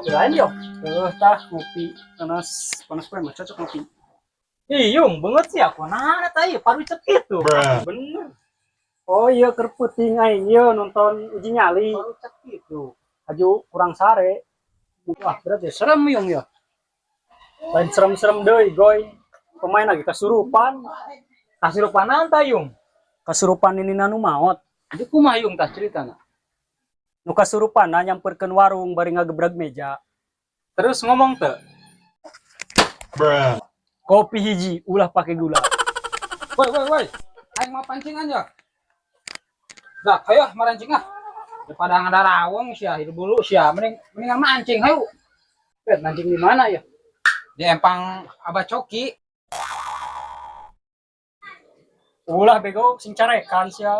Kirain yo. Tah ngopi panas panas kue mah cocok ngopi. Yung banget sih aku nana tadi paru cekit tuh. Bener. Oh iya kerputing aing yo nonton uji nyali. Paru cekit tuh. Aju kurang sare. Wah, berarti serem yung yo. Lain serem-serem deui, goy. Pemain lagi kasurupan. Kasirupan anta yung. Kasurupan ini nanu maot. Itu kumaha yung tas ceritana. Nu kasurupan nyamperkeun warung bari ngagebrag meja. Terus ngomong tuh. Kopi hiji ulah pakai gula. Woi. Aing mau pancingan ya. Dah, ayo marancing ah. Daripada ngadarawong sia hidup dulu sia mendingan mancing hayu. Bet mancing di mana ya? Di empang Abah Coki. Ulah bego sing carekan sia.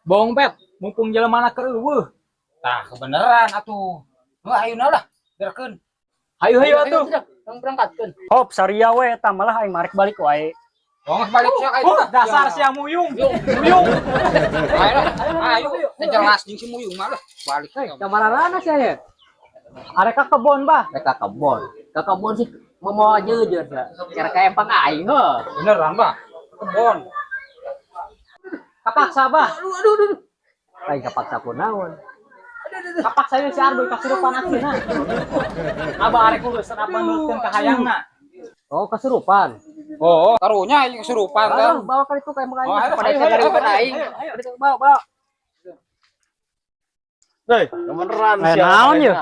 Bohong bet, mumpung jelema keur eueuh. Tah kebeneran atuh. Heuh ayeuna lah, biarkeun. Hayu atuh. Yang berangkatkeun. Hop saria we eta malah aing marek balik wae. Oh, balik sia ka itu. Dasar sia muyung. Muyung. Ayo, jelas jeung si muyung mah balik. Kamarana sih ya? Arek ka kebon bah. Mereka kebon. Ke kebon sih mau jujur ya. Cara kayak empang aing heuh. Beneran, Bah. Kebon. Kapaksa bah. Aduh. Lain kapaksa pun naon. Kapaksa si Arboy kasurupan akhirna. Abah arek lulusan apa nurutkeun ka hayangna. Oh, kesurupan. Oh, karunya aing kesurupan kan. Bawa kali itu kayak empang aing. Oh, ayo, Pada ayo, cari ayo, empang ayo, aing. ayo, Bawa. Hei, kebeneran Eh, naon ya?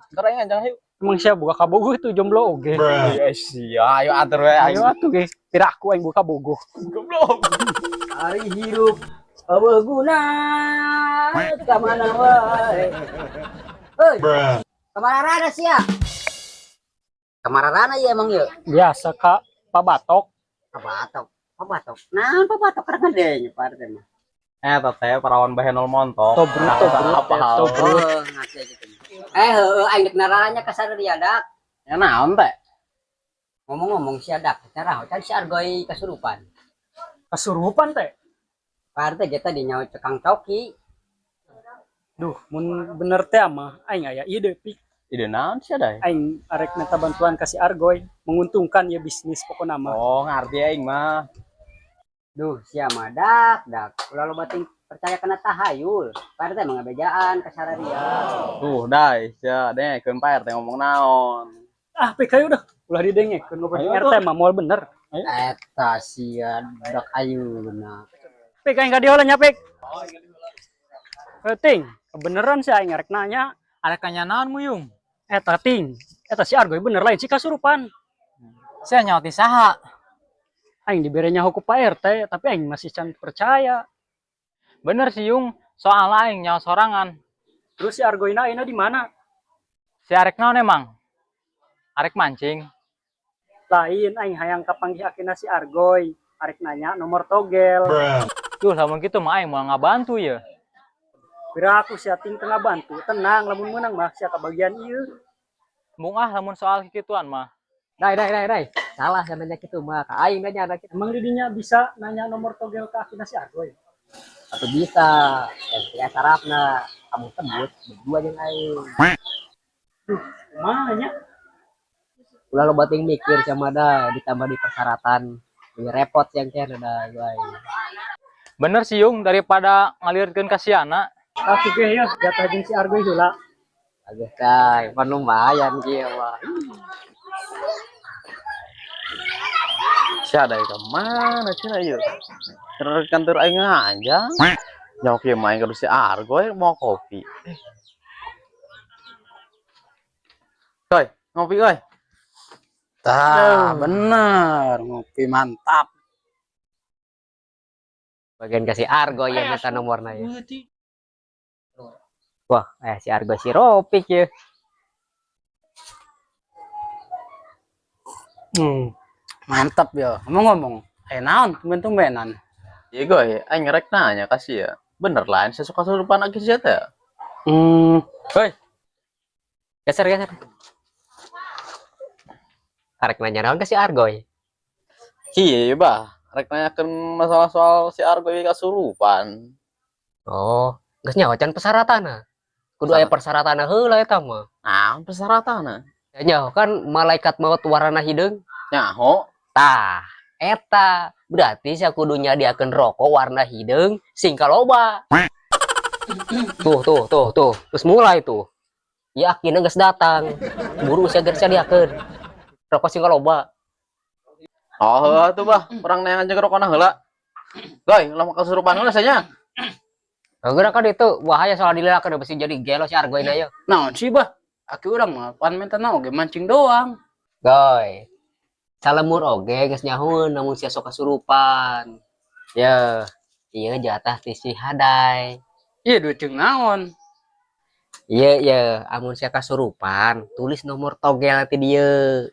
Ntar aing anjang yuk. Emang sia buka kabogoh itu jomblo oge. Sia, ayo atur we aing. Ayo atuh ge. Piraku aing buka bogoh. Goblok. Hari hidup eueuh guna ka mana wae. Heuy. Kamarana sih ya? Kamarana ya emang ya? Biasa Kak, Pabatok. Pabatok. Nah, pabatok karena gede Pak teh mah. Teteh perawan bahenol montok. Tobrut. Oh, ngasih gitu. Heueuh aing dek nararanya ka sadeueur dak. Ya naon teh? Ngomong-ngomong si adak cara kan si Argoy kesurupan. Kasurupan teh. Pak teh kita di nyawa cekang coki. Duh, mun bener teh mah aing aya ide pik. Ide naon sih ada? Aing arek minta bantuan kasih Argoy, menguntungkan ya bisnis pokokna mah. Oh, ngerti aing mah. Duh, sia mah dak. Ulah lo bating percaya kena tahayul. Pak teh mah ngabejaan ka sararia. Tuh, dai, sia dengekeun Pak RT ngomong naon. Ah, pik ayo dah. Ulah didengekeun ngobrol Ayo, RT mah moal bener. Eta sia dak ayeuna. Pik aing ka dieu nya pik. Ting, kebeneran sih aing arek nanya. Arek kanya naon muyung? Eta ting, eta si Argoy bener lain si kasurupan. Saya nyawa ti saha? Aing diberenya hukum Pak RT, tapi aing masih can percaya. Bener sih yung, soal aing nyawa sorangan. Terus si Argoy ayeuna di mana? Si arek naon emang? Arek mancing. Lain aing hayang kapanggih akeuna si Argoy. Arek nanya nomor togel. Duh, lamun kitu mah aing mau ngabantu ya. Bira aku sia ting tengah bantu, tenang lamun meunang mah sia kabagian ieu. Mung lamun soal kikituan mah. Dai. Salah sampeyan kitu mah. Ka aing nya ada kitu. Emang didinya bisa nanya nomor togel ke akeuna si Argoy? Atuh bisa. Ya sarapna kamu tembus berdua jeung aing. Kumaha nya? Ulah lo bating mikir sama dah ditambah di persyaratan. Ini repot yang kena dah aing. Bener sih yung, daripada ngalirkeun ka siana. Tapi ge ya jatah jeung si Argoy heula. Agak kay, pan lumayan kieu mah. Sia ada ka mana cenah ieu? Terus kantor aing anjang. Nyawa kieu main ka si Argoy mau kopi. Koy, ngopi koy. Tah, bener, ngopi mantap. Bagian kasih Argo ya minta nomornya ya. Wah, si Argo si Ropik ya. Mantap ya. Ngomong-ngomong, naon tumben-tumbenan. Iya goy, aing rek nanya kasih ya. Bener lah, saya suka surupan lagi sih teh. Hoi. Geser. Arek nanya naon kasih Argoy. Iya, bah. Rek nanyakeun masalah soal si Argoy kasurupan. Oh, geus nyawa can persyaratan. kudu aya persyaratan heula eta mah. Nah, persyaratan. Nya kan malaikat maut warna hideung. Nyaho. Tah, eta berarti sia kudu nyadiakeun rokok warna hideung sing kaloba. Tuh. Terus mulai tuh. Yakin geus datang. Buru sia geus sadiakeun. Rokok sing kaloba. Oh, heula tuh bah, orang neangan jeung rokona heula. Goy, ulah kesurupan heula saja. Geura kan itu bahaya soal dilakeun besi jadi gelo si argoina ya. Naon sih bah? Aki urang mah pan menta naon ge mancing doang. Goy. Salemur oge geus nyahoeun namun sia sok kasurupan. Ya, ieu jatah ti si Hadai. Iya duit jeung naon? Iya, amun sia kasurupan, tulis nomor togel ti dieu.